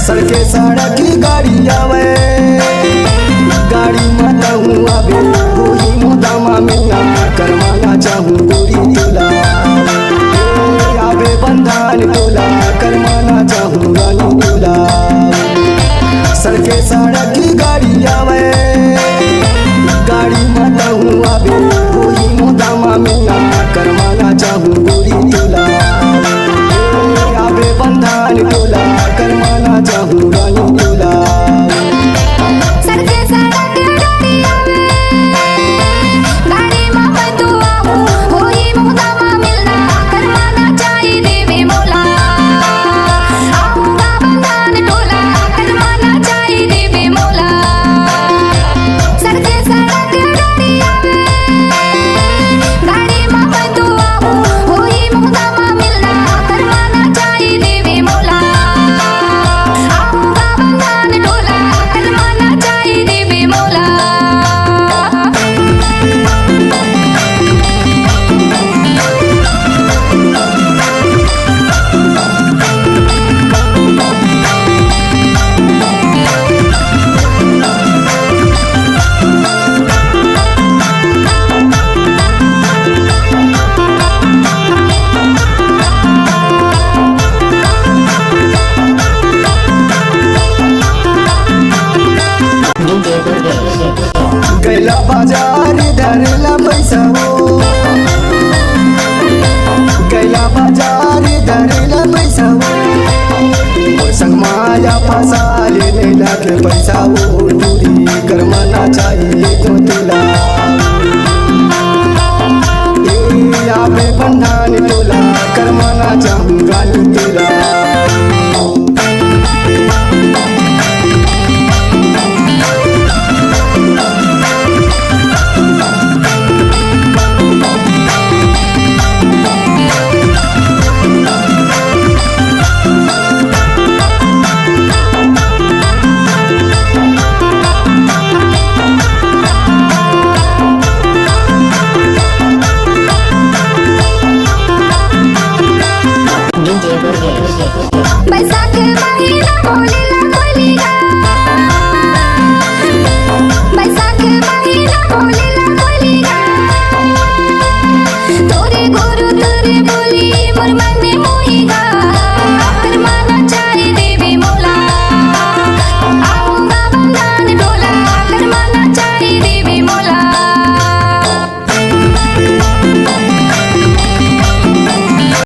सड़के सड़क की गाड़ी आवे, गाड़ी में हूँ आवे, वही मुदामा मिलना करवाना चाहूँ गोरी दिला आवे बंधन टोला करवाना चाहूँ रानी टोला। सड़के सड़क की गाड़ी आवे, गाड़ी में हूँ आवे, वही मुदामा मिलना करवाना चाहूँ गोरी दिला आवे बंधन टोला करवाना चाहूँ रानी टोला। सड़के सड़क गाड़ी आवे, गाड़ी में मैं तू आहूँ, वही मुदामा मिलना करवाना चाहिए देवी मोला। आहूँगा बंधन टोला करवाना चाहिए देवी मोला। सड़के सड़क गाड़ी आवे, गाड़ी में मैं तू आहूँ, वही मुदामा मिलना करवाना चाहिए देवी मोला। आहूँगा बंधन टोला करवाना चाहिए देवी मोला। गैला बाजार धरला पैसा हो, गैला बाजार धरला पैसा हो, मोर संग माया फंसा ले लाख पैसा हो, दूरी करवाना चाहिए तो तुला आवे बंधन टोला करवाना चाहूँ रानी टोला। पैसा